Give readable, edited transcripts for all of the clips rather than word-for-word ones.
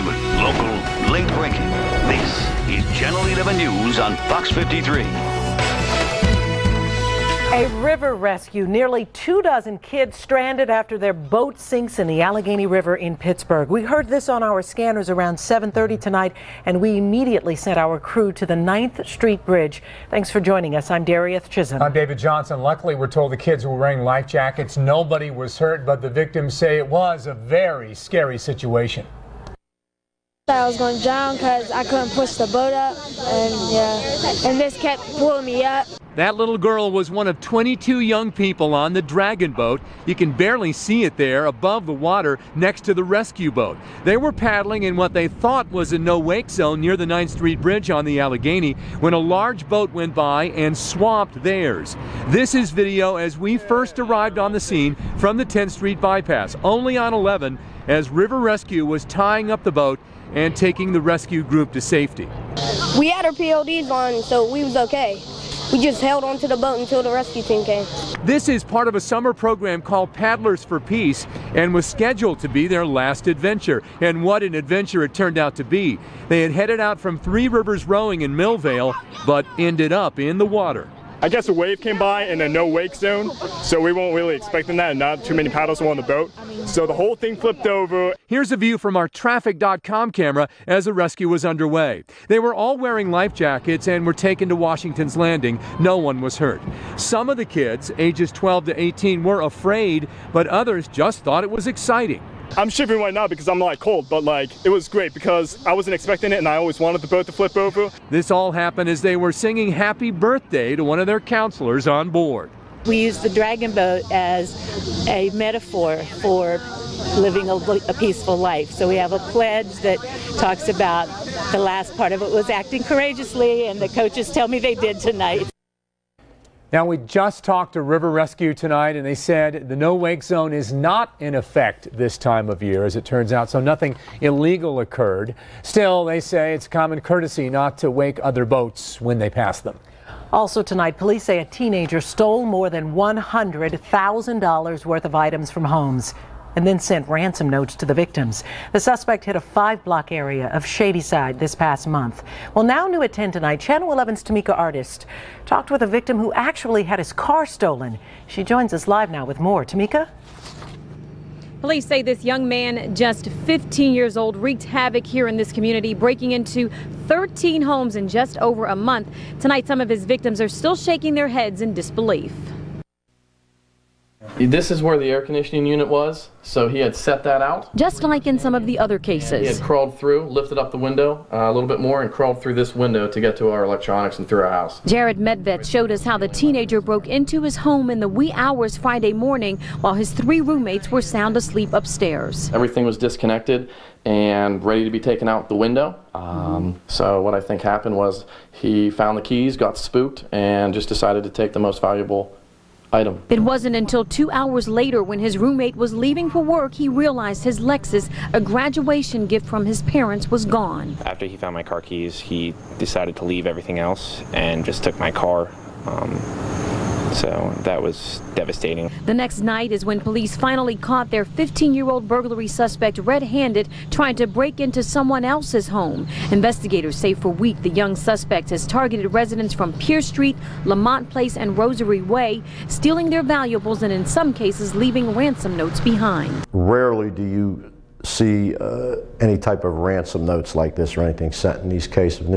live, local, late-breaking. This is Channel 11 News on Fox 53. A river rescue. Nearly 24 kids stranded after their boat sinks in the Allegheny River in Pittsburgh. We heard this on our scanners around 7:30 tonight, and we immediately sent our crew to the 9th Street Bridge. Thanks for joining us. I'm Darieth Chisholm. I'm David Johnson. Luckily, we're told the kids were wearing life jackets. Nobody was hurt, but the victims say it was a very scary situation. I was going to drown because I couldn't push the boat up, and this kept pulling me up. That little girl was one of 22 young people on the Dragon boat. You can barely see it there above the water next to the rescue boat. They were paddling in what they thought was a no-wake zone near the 9th Street Bridge on the Allegheny when a large boat went by and swamped theirs. This is video as we first arrived on the scene from the 10th Street bypass, only on 11, as River Rescue was tying up the boat and taking the rescue group to safety. We had our PODs on, so we was okay. We just held onto the boat until the rescue team came. This is part of a summer program called Paddlers for Peace and was scheduled to be their last adventure. And what an adventure it turned out to be. They had headed out from Three Rivers Rowing in Millvale, but ended up in the water. I guess a wave came by in a no-wake zone, so we weren't really expecting that, and not too many paddles were on the boat. So the whole thing flipped over. Here's a view from our Traffic.com camera as the rescue was underway. They were all wearing life jackets and were taken to Washington's Landing. No one was hurt. Some of the kids, ages 12 to 18, were afraid, but others just thought it was exciting. I'm shivering right now because I'm like cold, but it was great because I wasn't expecting it and I always wanted the boat to flip over. This all happened as they were singing happy birthday to one of their counselors on board. We use the Dragon boat as a metaphor for living a peaceful life. So we have a pledge that talks about the last part of it was acting courageously, and the coaches tell me they did tonight. Now, we just talked to River Rescue tonight, and they said the no-wake zone is not in effect this time of year, as it turns out, so nothing illegal occurred. Still, they say it's common courtesy not to wake other boats when they pass them. Also tonight, police say a teenager stole more than $100,000 worth of items from homes and then sent ransom notes to the victims. The suspect hit a 5-block area of Shadyside this past month. Well, now new at 10 tonight, Channel 11's Tamika Artist talked with a victim who actually had his car stolen. She joins us live now with more. Tamika? Police say this young man, just 15 years old, wreaked havoc here in this community, breaking into 13 homes in just over a month. Tonight, some of his victims are still shaking their heads in disbelief. This is where the air conditioning unit was, so he had set that out. Just like in some of the other cases. He had crawled through, lifted up the window a little bit more, and crawled through this window to get to our electronics and through our house. Jared Medved showed us how the teenager broke into his home in the wee hours Friday morning while his 3 roommates were sound asleep upstairs. Everything was disconnected and ready to be taken out the window. So what I think happened was he found the keys, got spooked, and just decided to take the most valuable item. It wasn't until 2 hours later, when his roommate was leaving for work, he realized his Lexus, a graduation gift from his parents, was gone. After he found my car keys, he decided to leave everything else and just took my car. So that was devastating. The next night is when police finally caught their 15-year-old burglary suspect red-handed trying to break into someone else's home. Investigators say for weeks the young suspect has targeted residents from Pierce Street, Lamont Place, and Rosary Way, stealing their valuables and in some cases leaving ransom notes behind. Rarely do you see any type of ransom notes like this or anything sent in these cases. In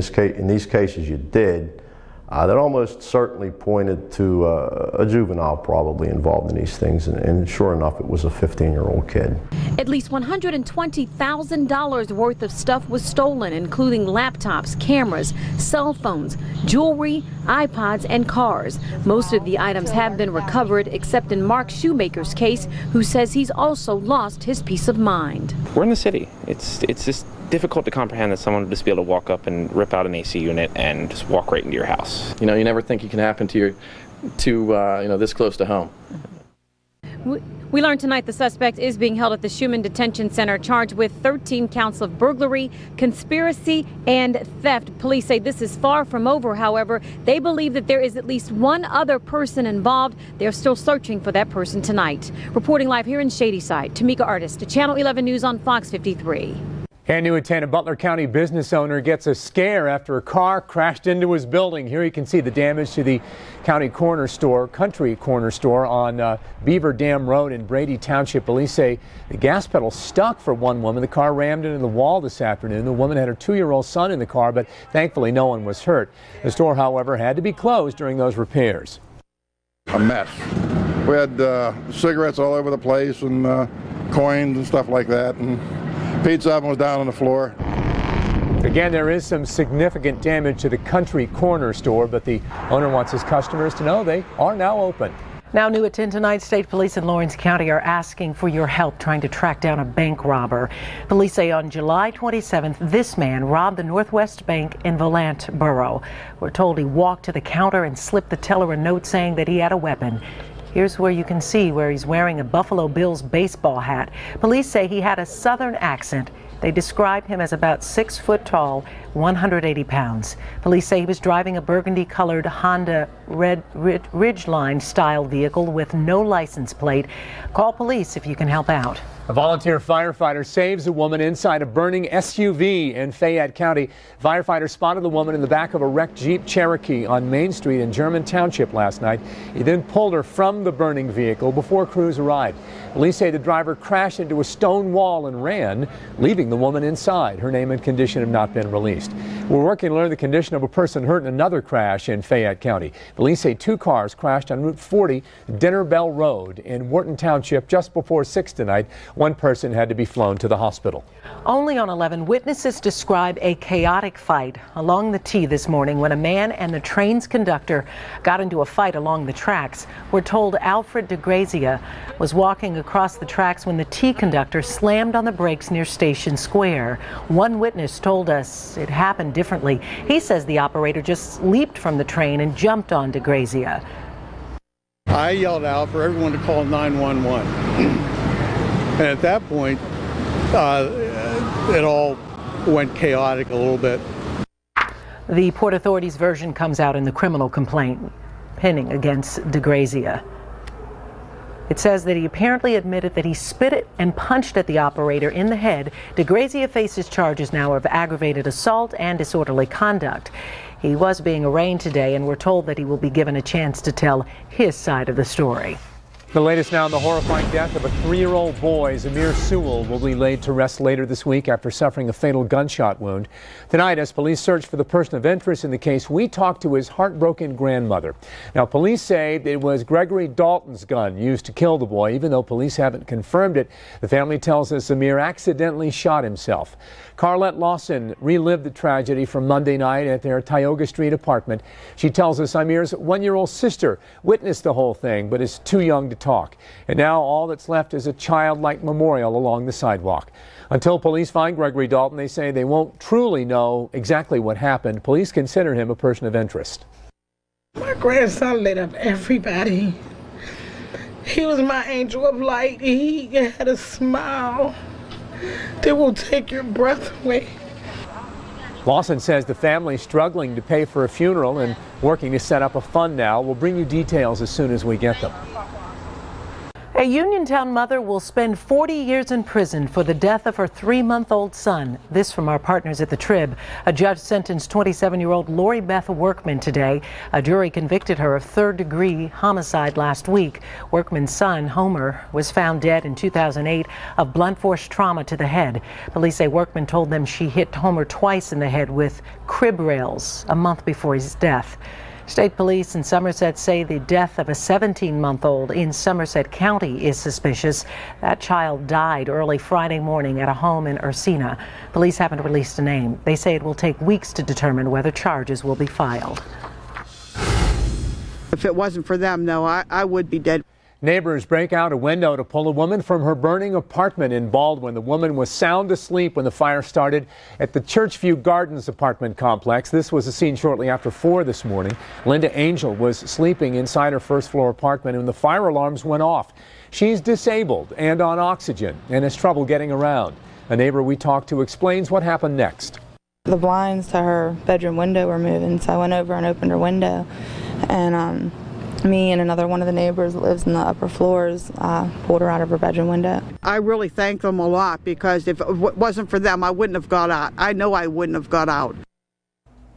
these cases you did. That almost certainly pointed to a juvenile probably involved in these things, and sure enough, it was a 15-year-old kid. At least $120,000 worth of stuff was stolen, including laptops, cameras, cell phones, jewelry, iPods, and cars. Most of the items have been recovered, except in Mark Shoemaker's case, who says he's also lost his peace of mind. We're in the city. It's just difficult to comprehend that someone would just be able to walk up and rip out an AC unit and just walk right into your house. You know, you never think it can happen to this close to home. We learned tonight the suspect is being held at the Schumann Detention Center, charged with 13 counts of burglary, conspiracy, and theft. Police say this is far from over. However, they believe that there is at least one other person involved. They're still searching for that person tonight. Reporting live here in Shadyside, Tamika Artist, Channel 11 News on Fox 53. And new at 10, a Butler County business owner gets a scare after a car crashed into his building. Here you can see the damage to the country corner store on Beaver Dam Road in Brady Township. Police say the gas pedal stuck for one woman. The car rammed into the wall this afternoon. The woman had her 2-year-old son in the car, but thankfully no one was hurt. The store, however, had to be closed during those repairs. A mess. We had cigarettes all over the place and coins and stuff like that. And pizza oven was down on the floor. Again, there is some significant damage to the country corner store, but the owner wants his customers to know they are now open. Now new at 10 tonight, state police in Lawrence County are asking for your help trying to track down a bank robber. Police say on July 27th, this man robbed the Northwest Bank in Volant Borough. We're told he walked to the counter and slipped the teller a note saying that he had a weapon. Here's where you can see where he's wearing a Buffalo Bills baseball hat. Police say he had a southern accent. They describe him as about 6 foot tall, 180 pounds. Police say he was driving a burgundy-colored Honda Ridgeline style vehicle with no license plate. Call police if you can help out. A volunteer firefighter saves a woman inside a burning SUV in Fayette County. Firefighter spotted the woman in the back of a wrecked Jeep Cherokee on Main Street in German Township last night. He then pulled her from the burning vehicle before crews arrived. Police say the driver crashed into a stone wall and ran, leaving the woman inside. Her name and condition have not been released. We're working to learn the condition of a person hurt in another crash in Fayette County. Police say 2 cars crashed on Route 40, Dinner Bell Road in Wharton Township just before 6 tonight. One person had to be flown to the hospital. Only on 11, witnesses describe a chaotic fight along the T this morning when a man and the train's conductor got into a fight along the tracks. We're told Alfred DeGrazia was walking across the tracks when the T conductor slammed on the brakes near Station Square. One witness told us it happened differently. He says the operator just leaped from the train and jumped on DeGrazia. I yelled out for everyone to call 911. And at that point, it all went chaotic a little bit. The Port Authority's version comes out in the criminal complaint pending against DeGrazia. It says that he apparently admitted that he spit and punched at the operator in the head. DeGrazia faces charges now of aggravated assault and disorderly conduct. He was being arraigned today, and we're told that he will be given a chance to tell his side of the story. The latest now on the horrifying death of a 3-year-old boy. Zamir Sewell will be laid to rest later this week after suffering a fatal gunshot wound. Tonight, as police search for the person of interest in the case, we talked to his heartbroken grandmother. Now, police say it was Gregory Dalton's gun used to kill the boy. Even though police haven't confirmed it, the family tells us Zamir accidentally shot himself. Carlette Lawson relived the tragedy from Monday night at their Tioga Street apartment. She tells us Zamir's 1-year-old sister witnessed the whole thing, but is too young to talk. And now all that's left is a childlike memorial along the sidewalk. Until police find Gregory Dalton, they say they won't truly know exactly what happened. Police consider him a person of interest. My grandson lit up everybody. He was my angel of light. He had a smile that will take your breath away. Lawson says the family is struggling to pay for a funeral and working to set up a fund now. We'll bring you details as soon as we get them. A Uniontown mother will spend 40 years in prison for the death of her 3-month-old son. This from our partners at the Trib. A judge sentenced 27-year-old Lori Beth Workman today. A jury convicted her of 3rd-degree homicide last week. Workman's son, Homer, was found dead in 2008 of blunt force trauma to the head. Police say Workman told them she hit Homer twice in the head with crib rails a month before his death. State police in Somerset say the death of a 17-month-old in Somerset County is suspicious. That child died early Friday morning at a home in Ursina. Police haven't released a name. They say it will take weeks to determine whether charges will be filed. If it wasn't for them, though, I would be dead. Neighbors break out a window to pull a woman from her burning apartment in Baldwin. The woman was sound asleep when the fire started at the Churchview Gardens apartment complex. This was a scene shortly after 4 this morning. Linda Angel was sleeping inside her first-floor apartment when the fire alarms went off. She's disabled and on oxygen and has trouble getting around. A neighbor we talked to explains what happened next. The blinds to her bedroom window were moving, so I went over and opened her window, and Me and another one of the neighbors that lives in the upper floors pulled her out of her bedroom window. I really thank them a lot, because if it wasn't for them, I wouldn't have got out. I know I wouldn't have got out.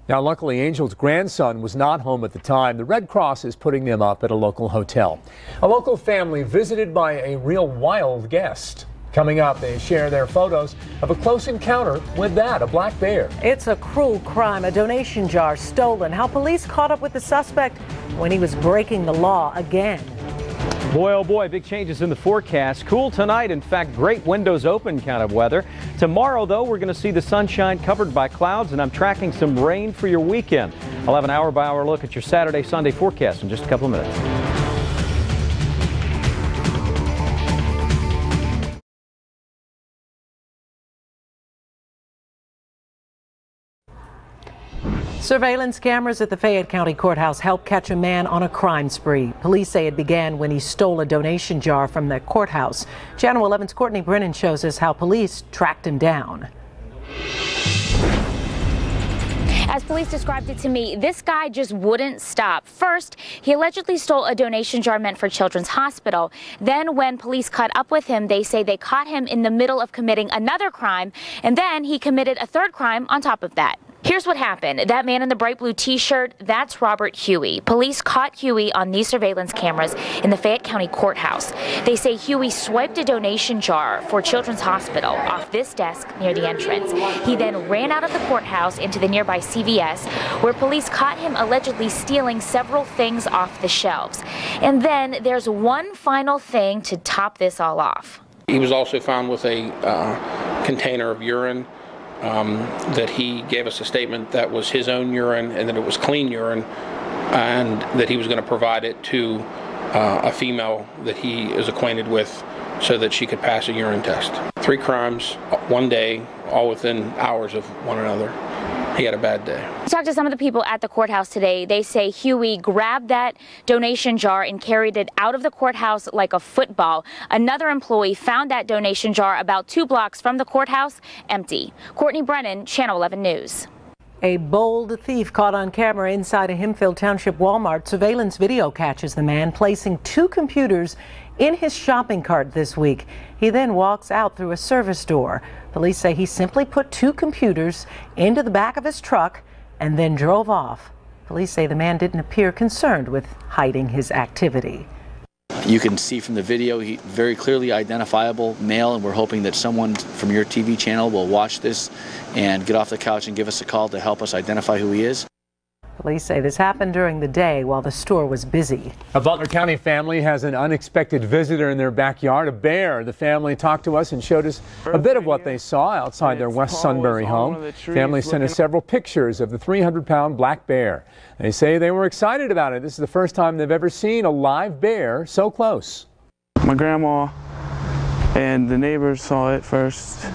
Now, luckily, Angel's grandson was not home at the time. The Red Cross is putting them up at a local hotel. A local family visited by a real wild guest. Coming up, they share their photos of a close encounter with a black bear. It's a cruel crime, a donation jar stolen. How police caught up with the suspect when he was breaking the law again. Boy, oh boy, big changes in the forecast. Cool tonight. In fact, great windows open kind of weather. Tomorrow, though, we're going to see the sunshine covered by clouds, and I'm tracking some rain for your weekend. I'll have an hour-by-hour look at your Saturday, Sunday forecast in just a couple of minutes. Surveillance cameras at the Fayette County Courthouse helped catch a man on a crime spree. Police say it began when he stole a donation jar from the courthouse. Channel 11's Courtney Brennan shows us how police tracked him down. As police described it to me, this guy just wouldn't stop. First, he allegedly stole a donation jar meant for Children's Hospital. Then when police caught up with him, they say they caught him in the middle of committing another crime, and then he committed a third crime on top of that. Here's what happened. That man in the bright blue t-shirt, that's Robert Huey. Police caught Huey on these surveillance cameras in the Fayette County Courthouse. They say Huey swiped a donation jar for Children's Hospital off this desk near the entrance. He then ran out of the courthouse into the nearby CVS, where police caught him allegedly stealing several things off the shelves. And then there's one final thing to top this all off. He was also found with a container of urine. That he gave us a statement that was his own urine and that it was clean urine, and that he was going to provide it to a female that he is acquainted with so that she could pass a urine test. 3 crimes, one day, all within hours of one another. He had a bad day. We talked to some of the people at the courthouse today. They say Huey grabbed that donation jar and carried it out of the courthouse like a football. Another employee found that donation jar about 2 blocks from the courthouse, empty. Courtney Brennan, Channel 11 News. A bold thief caught on camera inside a Hempfield Township Walmart. Surveillance video catches the man placing 2 computers in his shopping cart this week. He then walks out through a service door. Police say he simply put 2 computers into the back of his truck and then drove off. Police say the man didn't appear concerned with hiding his activity. You can see from the video, he very clearly identifiable male, and we're hoping that someone from your TV channel will watch this and get off the couch and give us a call to help us identify who he is. Police say this happened during the day while the store was busy. A Butler County family has an unexpected visitor in their backyard, a bear. The family talked to us and showed us a bit of what they saw outside their West Sunbury home. Family sent us several pictures of the 300-pound black bear. They say they were excited about it. This is the first time they've ever seen a live bear so close. My grandma and the neighbors saw it first.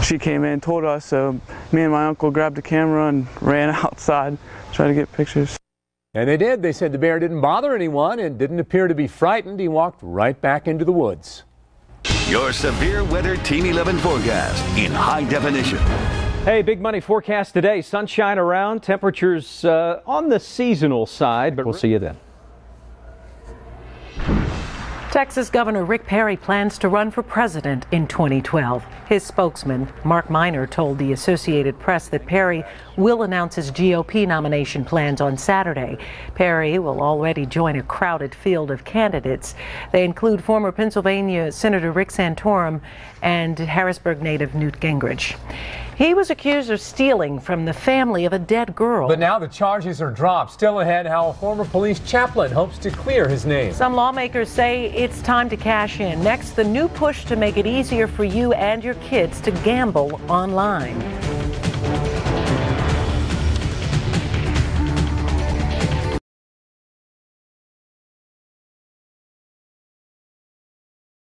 She came in, told us, so me and my uncle grabbed the camera and ran outside, tried to get pictures. And they did. They said the bear didn't bother anyone and didn't appear to be frightened. He walked right back into the woods. Your severe weather Team 11 forecast in high definition. Hey, big money forecast today. Sunshine around, temperatures on the seasonal side, but we'll see you then. Texas Governor Rick Perry plans to run for president in 2012. His spokesman, Mark Miner, told the Associated Press that Perry will announce his GOP nomination plans on Saturday. Perry will already join a crowded field of candidates. They include former Pennsylvania Senator Rick Santorum and Harrisburg native Newt Gingrich. He was accused of stealing from the family of a dead girl. But now the charges are dropped. Still ahead, how a former police chaplain hopes to clear his name. Some lawmakers say it's time to cash in. Next, the new push to make it easier for you and your kids to gamble online.